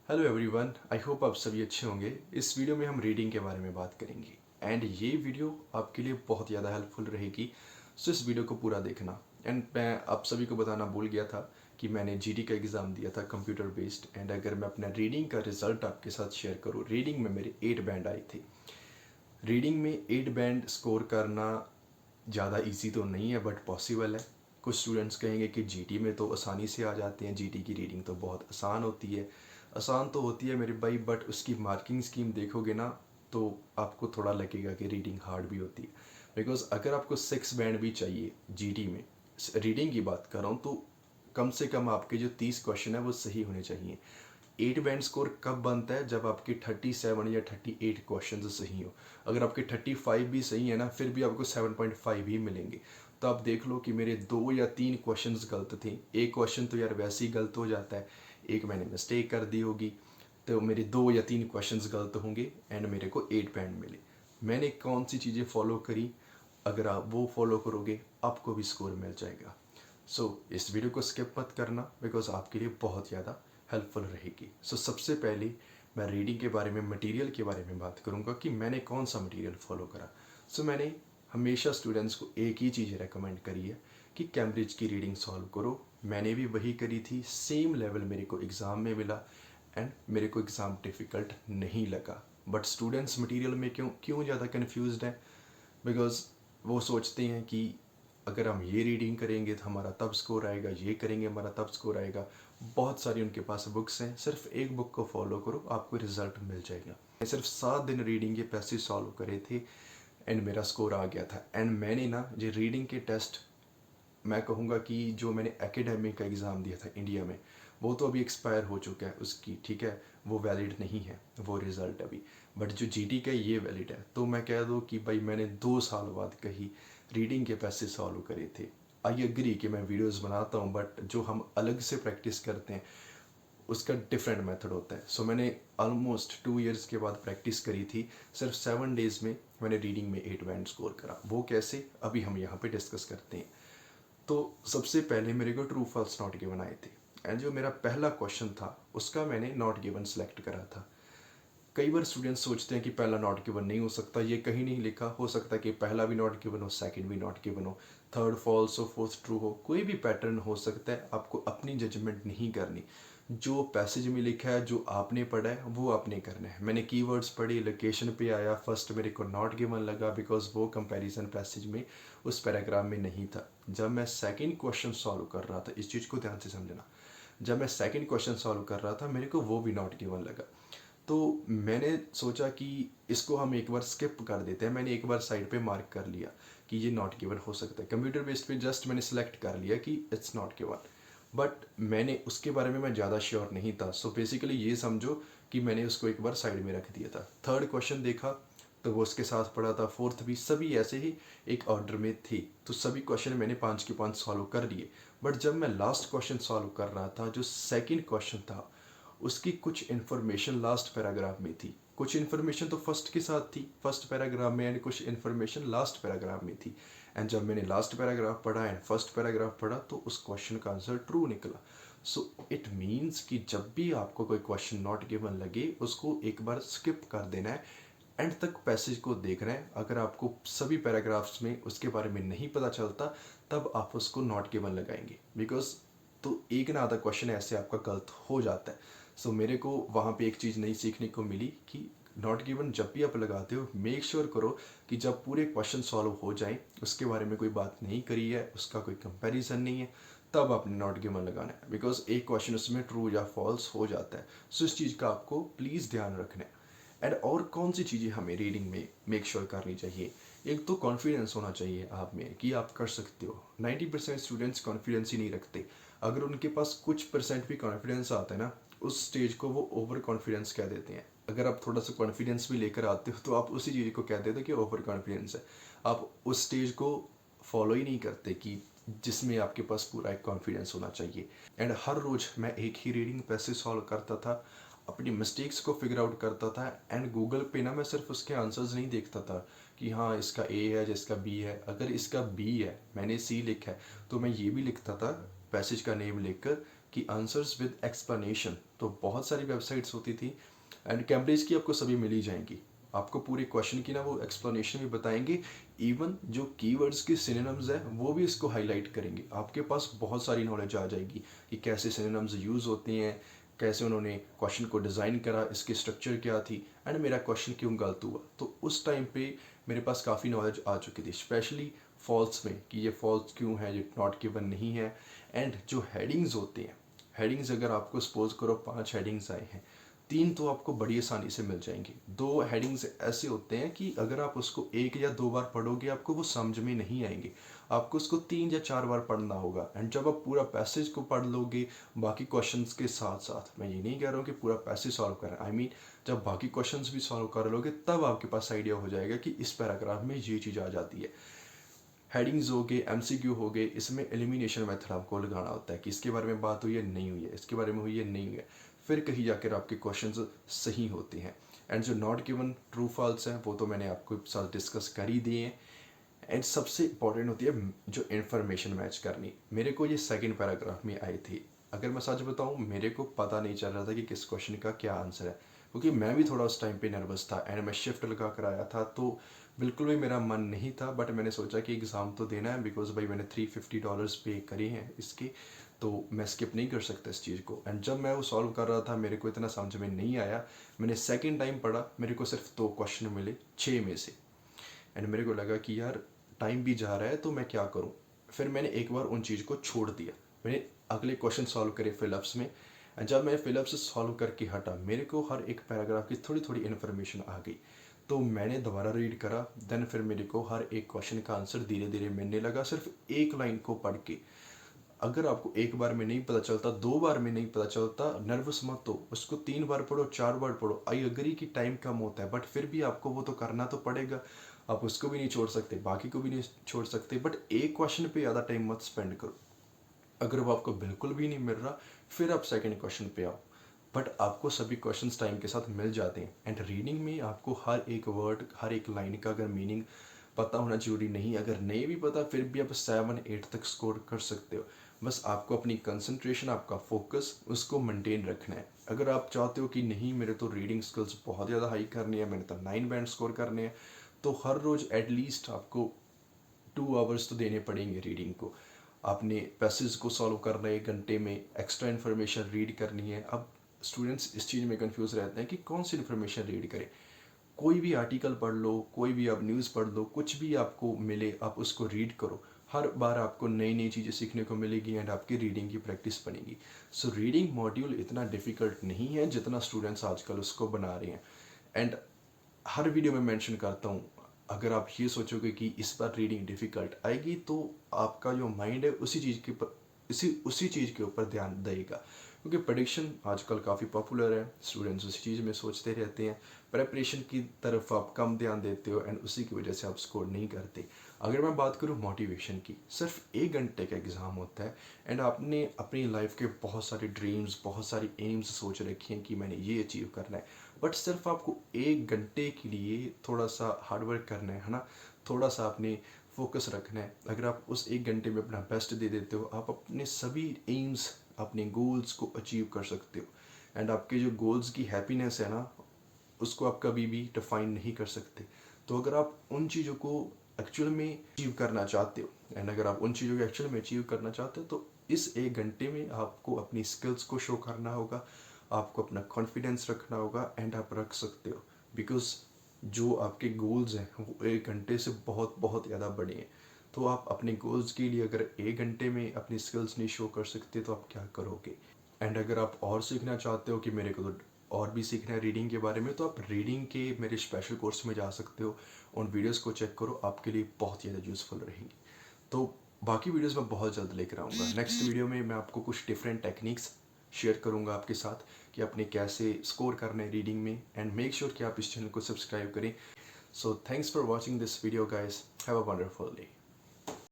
Hello everyone, I hope आप सभी अच्छे होंगे। इस वीडियो में हम रीडिंग के बारे में बात करेंगे एंड ये वीडियो आपके लिए बहुत ज़्यादा हेल्पफुल रहेगी। सो इस वीडियो को पूरा देखना। एंड मैं आप सभी को बताना भूल गया था कि मैंने जीडी का एग्ज़ाम दिया था कंप्यूटर बेस्ड। एंड अगर मैं अपना रीडिंग का रिजल्ट आपके साथ शेयर करूँ, रीडिंग में मेरे 8 बैंड आए थे। रीडिंग में 8 बैंड स्कोर करना ज़्यादा इजी तो नहीं है बट पॉसिबल है। कुछ स्टूडेंट्स कहेंगे कि जीटी में तो आसानी से आ जाते हैं, जीटी की रीडिंग तो बहुत आसान होती है। आसान तो होती है मेरे भाई, बट उसकी मार्किंग स्कीम देखोगे ना तो आपको थोड़ा लगेगा कि रीडिंग हार्ड भी होती है। बिकॉज अगर आपको 6 बैंड भी चाहिए जीटी में, रीडिंग की बात कर रहा हूँ, तो कम से कम आपके जो 30 क्वेश्चन है वो सही होने चाहिए। 8 बैंड स्कोर कब बनता है? जब आपके 37 या 38 क्वेश्चन सही हो। अगर आपके 35 भी सही है ना, फिर भी आपको 7.5 ही मिलेंगे। तो आप देख लो कि मेरे 2 या 3 क्वेश्चंस गलत थे। एक क्वेश्चन तो यार वैसे ही गलत हो जाता है, एक मैंने मिस्टेक कर दी होगी, तो मेरे 2 या 3 क्वेश्चंस गलत होंगे एंड मेरे को 8 बैंड मिले। मैंने कौन सी चीज़ें फॉलो करी? अगर आप वो फॉलो करोगे आपको भी स्कोर मिल जाएगा। इस वीडियो को स्किप मत करना बिकॉज आपके लिए बहुत ज़्यादा हेल्पफुल रहेगी। सबसे पहले मैं रीडिंग के बारे में, मटेरियल के बारे में बात करूँगा कि मैंने कौन सा मटेरियल फॉलो करा। मैंने हमेशा स्टूडेंट्स को एक ही चीज़ रेकमेंड करी है कि कैम्ब्रिज की रीडिंग सॉल्व करो। मैंने भी वही करी थी, सेम लेवल मेरे को एग्ज़ाम में मिला एंड मेरे को एग्ज़ाम डिफ़िकल्ट नहीं लगा। बट स्टूडेंट्स मटेरियल में क्यों क्यों ज़्यादा कन्फ्यूज्ड हैं? बिकॉज वो सोचते हैं कि अगर हम ये रीडिंग करेंगे तो हमारा तब स्कोर आएगा, ये करेंगे हमारा तब स्कोर आएगा। बहुत सारी उनके पास बुक्स हैं, सिर्फ एक बुक को फॉलो करो आपको रिजल्ट मिल जाएगा। मैं सिर्फ 7 दिन रीडिंग के पैसे सॉल्व करे थे एंड मेरा स्कोर आ गया था। एंड मैंने ना ये रीडिंग के टेस्ट, मैं कहूँगा कि जो मैंने एकेडमिक का एग्ज़ाम दिया था इंडिया में, वो तो अभी एक्सपायर हो चुका है उसकी, ठीक है, वो वैलिड नहीं है वो रिज़ल्ट अभी। बट जो जीटी का ये वैलिड है। तो मैं कह दूँ कि भाई मैंने 2 साल बाद कहीं रीडिंग के पैसे सॉल्व करे थे। आई एग्री कि मैं वीडियोस बनाता हूँ बट जो हम अलग से प्रैक्टिस करते हैं उसका डिफरेंट मेथड होता है। मैंने ऑलमोस्ट 2 इयर्स के बाद प्रैक्टिस करी थी। सिर्फ 7 डेज़ में मैंने रीडिंग में 8 बैंड स्कोर करा। वो कैसे, अभी हम यहाँ पे डिस्कस करते हैं। तो सबसे पहले मेरे को ट्रू फॉल्स नॉट गिवन आए थे एंड जो मेरा पहला क्वेश्चन था उसका मैंने नॉट गिवन सेलेक्ट करा था। कई बार स्टूडेंट्स सोचते हैं कि पहला नॉट गिवन नहीं हो सकता, ये कहीं नहीं लिखा। हो सकता है कि पहला भी नॉट गिवन हो, सेकंड भी नॉट गिवन हो, थर्ड फॉल्स हो, फोर्थ ट्रू हो, कोई भी पैटर्न हो सकता है। आपको अपनी जजमेंट नहीं करनी। जो पैसेज में लिखा है, जो आपने पढ़ा है वो आपने करना है। मैंने कीवर्ड्स पढ़ी, लोकेशन पे आया, फर्स्ट मेरे को नॉट गिवन लगा बिकॉज वो कंपैरिजन पैसेज में उस पैराग्राफ में नहीं था। जब मैं सेकंड क्वेश्चन सॉल्व कर रहा था, इस चीज़ को ध्यान से समझना, जब मैं सेकंड क्वेश्चन सॉल्व कर रहा था मेरे को वो भी नॉट गिवन लगा। तो मैंने सोचा कि इसको हम एक बार स्किप कर देते हैं। मैंने एक बार साइड पे मार्क कर लिया कि ये नॉट गिवन हो सकता है। कंप्यूटर बेस्ड पे जस्ट मैंने सेलेक्ट कर लिया कि इट्स नॉट गिवन, बट मैंने उसके बारे में मैं ज़्यादा श्योर नहीं था। बेसिकली ये समझो कि मैंने उसको एक बार साइड में रख दिया था। थर्ड क्वेश्चन देखा तो वो उसके साथ पढ़ा था, फोर्थ भी, सभी ऐसे ही एक ऑर्डर में थी। तो सभी क्वेश्चन मैंने 5 के 5 सॉल्व कर लिए। बट जब मैं लास्ट क्वेश्चन सॉल्व कर रहा था, जो सेकंड क्वेश्चन था, उसकी कुछ इन्फॉर्मेशन लास्ट पैराग्राफ में थी। कुछ इन्फॉर्मेशन तो फर्स्ट के साथ थी, फर्स्ट पैराग्राफ में, एंड कुछ इन्फॉर्मेशन लास्ट पैराग्राफ में थी। एंड जब मैंने लास्ट पैराग्राफ पढ़ा एंड फर्स्ट पैराग्राफ पढ़ा तो उस क्वेश्चन का आंसर ट्रू निकला। इट मीन्स कि जब भी आपको कोई क्वेश्चन नॉट गिवन लगे उसको एक बार स्किप कर देना है, एंड तक पैसेज को देखना है। अगर आपको सभी पैराग्राफ्स में उसके बारे में नहीं पता चलता तब आप उसको नॉट गिवन लगाएंगे। बिकॉज तो एक ना आधा क्वेश्चन ऐसे आपका गलत हो जाता है। मेरे को वहाँ पे एक चीज़ नई सीखने को मिली कि नॉट गिवन जब भी आप लगाते हो मेक श्योर करो कि जब पूरे क्वेश्चन सॉल्व हो जाए, उसके बारे में कोई बात नहीं करी है, उसका कोई कंपैरिजन नहीं है, तब आपने नॉट गिवन लगाना है। बिकॉज एक क्वेश्चन उसमें ट्रू या फॉल्स हो जाता है। इस चीज़ का आपको प्लीज़ ध्यान रखना है। एंड और कौन सी चीज़ें हमें रीडिंग में मेक श्योर करनी चाहिए? एक तो कॉन्फिडेंस होना चाहिए आप में कि आप कर सकते हो। 90% स्टूडेंट्स कॉन्फिडेंस ही नहीं रखते। अगर उनके पास कुछ परसेंट भी कॉन्फिडेंस आता है ना, उस स्टेज को वो ओवर कॉन्फिडेंस कह देते हैं। अगर आप थोड़ा सा कॉन्फिडेंस भी लेकर आते हो तो आप उसी चीज़ को कह देते हो कि ओवर कॉन्फिडेंस है। आप उस स्टेज को फॉलो ही नहीं करते कि जिसमें आपके पास पूरा एक कॉन्फिडेंस होना चाहिए। एंड हर रोज़ मैं एक ही रीडिंग पैसे सॉल्व करता था, अपनी मिस्टेक्स को फिगर आउट करता था। एंड गूगल पे ना मैं सिर्फ उसके आंसर्स नहीं देखता था कि हाँ इसका ए है जिसका बी है। अगर इसका बी है, मैंने सी लिखा है, तो मैं ये भी लिखता था पैसेज का नेम लिखकर कि आंसर्स विद एक्सप्लेनेशन, तो बहुत सारी वेबसाइट्स होती थी एंड कैम्ब्रिज की आपको सभी मिल ही जाएंगी। आपको पूरे क्वेश्चन की ना वो एक्सप्लेनेशन भी बताएंगे, इवन जो कीवर्ड्स के सिनोनिम्स है वो भी इसको हाईलाइट करेंगे। आपके पास बहुत सारी नॉलेज आ जाएगी कि कैसे सिनोनिम्स यूज़ होते हैं, कैसे उन्होंने क्वेश्चन को डिज़ाइन करा, इसकी स्ट्रक्चर क्या थी एंड मेरा क्वेश्चन क्यों गलत हुआ। तो उस टाइम पे मेरे पास काफ़ी नॉलेज आ चुकी थी, स्पेशली फॉल्स में कि ये फॉल्स क्यों है, ये नॉट गिवन नहीं है। एंड जो हेडिंग्स होते हैं, हेडिंग्स अगर आपको सपोज करो 5 हेडिंग्स आए हैं, 3 तो आपको बड़ी आसानी से मिल जाएंगी। 2 हेडिंग्स ऐसे होते हैं कि अगर आप उसको 1 या 2 बार पढ़ोगे आपको वो समझ में नहीं आएंगे, आपको उसको 3 या 4 बार पढ़ना होगा। एंड जब आप पूरा पैसेज को पढ़ लोगे बाकी क्वेश्चंस के साथ साथ, मैं ये नहीं कह रहा हूँ कि पूरा पैसेज सॉल्व करें, आई मीन जब बाकी क्वेश्चंस भी सॉल्व कर लोगे तब आपके पास आइडिया हो जाएगा कि इस पैराग्राफ में ये चीज़ आ जाती है। हेडिंग्स हो गए, एमसीक्यू हो गए, इसमें एलिमिनेशन मेथड आपको लगाना होता है कि इसके बारे में बात हुई है नहीं हुई है, इसके बारे में हुई है नहीं हुई है, फिर कहीं जाकर आपके क्वेश्चंस सही होते हैं। एंड जो नॉट गिवन ट्रू फॉल्स है वो तो मैंने आपको साथ डिस्कस कर ही दिए हैं। एंड सबसे इंपॉर्टेंट होती है जो इन्फॉर्मेशन मैच करनी। मेरे को ये सेकंड पैराग्राफ में आई थी, अगर मैं सच बताऊं मेरे को पता नहीं चल रहा था कि किस क्वेश्चन का क्या आंसर है, क्योंकि मैं भी थोड़ा उस टाइम पे नर्वस था एंड मैं शिफ्ट लगा कर आया था, तो बिल्कुल भी मेरा मन नहीं था। बट मैंने सोचा कि एग्ज़ाम तो देना है, बिकॉज भाई मैंने $350 पे करे हैं इसके, तो मैं स्किप नहीं कर सकता इस चीज़ को। एंड जब मैं वो सॉल्व कर रहा था मेरे को इतना समझ में नहीं आया, मैंने सेकेंड टाइम पढ़ा, मेरे को सिर्फ 2 क्वेश्चन मिले 6 में से। एंड मेरे को लगा कि यार टाइम भी जा रहा है तो मैं क्या करूं। फिर मैंने एक बार उन चीज़ को छोड़ दिया, मैंने अगले क्वेश्चन सॉल्व करे फिलअप्स में। एंड जब मैं फिलअप्स सॉल्व करके हटा मेरे को हर एक पैराग्राफ की थोड़ी थोड़ी इन्फॉर्मेशन आ गई, तो मैंने दोबारा रीड करा। देन फिर मेरे को हर एक क्वेश्चन का आंसर धीरे धीरे मिलने लगा, सिर्फ एक लाइन को पढ़ के। अगर आपको एक बार में नहीं पता चलता, 2 बार में नहीं पता चलता, नर्वस मत हो, उसको 3 बार पढ़ो, 4 बार पढ़ो। आई अग्री कि टाइम कम होता है, बट फिर भी आपको वो तो करना तो पड़ेगा। आप उसको भी नहीं छोड़ सकते, बाकी को भी नहीं छोड़ सकते, बट एक क्वेश्चन पे ज़्यादा टाइम मत स्पेंड करो। अगर वो आपको बिल्कुल भी नहीं मिल रहा फिर आप सेकंड क्वेश्चन पे आओ, बट आपको सभी क्वेश्चंस टाइम के साथ मिल जाते हैं। एंड रीडिंग में आपको हर एक वर्ड, हर एक लाइन का अगर मीनिंग पता होना जरूरी नहीं, अगर नहीं भी पता फिर भी आप 7-8 तक स्कोर कर सकते हो। बस आपको अपनी कंसंट्रेशन, आपका फोकस उसको मेंटेन रखना है। अगर आप चाहते हो कि नहीं मेरे तो रीडिंग स्किल्स बहुत ज़्यादा हाई करनी है, मैंने तो 9 बैंड स्कोर करने हैं, तो हर रोज़ एटलीस्ट आपको 2 आवर्स तो देने पड़ेंगे रीडिंग को। आपने पैसेज को सॉल्व करना है 1 घंटे में, एक्स्ट्रा इन्फॉर्मेशन रीड करनी है। अब स्टूडेंट्स इस चीज़ में कंफ्यूज रहते हैं कि कौन सी इन्फॉर्मेशन रीड करें। कोई भी आर्टिकल पढ़ लो, कोई भी आप न्यूज़ पढ़ लो, कुछ भी आपको मिले आप उसको रीड करो। हर बार आपको नई नई चीज़ें सीखने को मिलेगी एंड आपकी रीडिंग की प्रैक्टिस बनेगी। सो रीडिंग मॉड्यूल इतना डिफ़िकल्ट नहीं है जितना स्टूडेंट्स आजकल उसको बना रहे हैं। एंड हर वीडियो में मेंशन करता हूँ, अगर आप ये सोचोगे कि इस बार रीडिंग डिफ़िकल्ट आएगी तो आपका जो माइंड है उसी चीज़ के ऊपर ध्यान देगा, क्योंकि प्रेडिक्शन आजकल काफ़ी पॉपुलर है, स्टूडेंट्स उसी चीज़ में सोचते रहते हैं। प्रेपरेशन की तरफ आप कम ध्यान देते हो एंड उसी की वजह से आप स्कोर नहीं करते। अगर मैं बात करूँ मोटिवेशन की, सिर्फ 1 घंटे का एग्ज़ाम होता है एंड आपने अपनी लाइफ के बहुत सारे ड्रीम्स, बहुत सारी एम्स सोच रखी हैं कि मैंने ये अचीव करना है, बट सिर्फ आपको 1 घंटे के लिए थोड़ा सा हार्डवर्क करना है ना, थोड़ा सा अपने फोकस रखना है। अगर आप उस 1 घंटे में अपना बेस्ट दे देते हो, आप अपने सभी एम्स, अपने गोल्स को अचीव कर सकते हो। एंड आपके जो गोल्स की हैप्पीनेस है ना, उसको आप कभी भी डिफाइन नहीं कर सकते। तो अगर आप उन चीज़ों को एक्चुअल में अचीव करना चाहते हो, एंड अगर आप उन चीज़ों को एक्चुअल में अचीव करना चाहते हो, तो इस 1 घंटे में आपको अपनी स्किल्स को शो करना होगा, आपको अपना कॉन्फिडेंस रखना होगा एंड आप रख सकते हो। बिकॉज जो आपके गोल्स हैं वो 1 घंटे से बहुत बहुत ज़्यादा बड़े हैं। तो आप अपने गोल्स के लिए अगर 1 घंटे में अपनी स्किल्स नहीं शो कर सकते तो आप क्या करोगे। एंड अगर आप और सीखना चाहते हो कि मेरे को तो और भी सीखना है रीडिंग के बारे में, तो आप रीडिंग के मेरे स्पेशल कोर्स में जा सकते हो। उन वीडियोस को चेक करो, आपके लिए बहुत ज़्यादा यूज़फुल रहेंगी। तो बाकी वीडियोस मैं बहुत जल्द लेकर आऊँगा। नेक्स्ट वीडियो में मैं आपको कुछ डिफरेंट टेक्निक्स शेयर करूँगा आपके साथ कि आपने कैसे स्कोर करना है रीडिंग में। एंड मेक श्योर कि आप इस चैनल को सब्सक्राइब करें। So thanks for watching this video guys, have a wonderful day.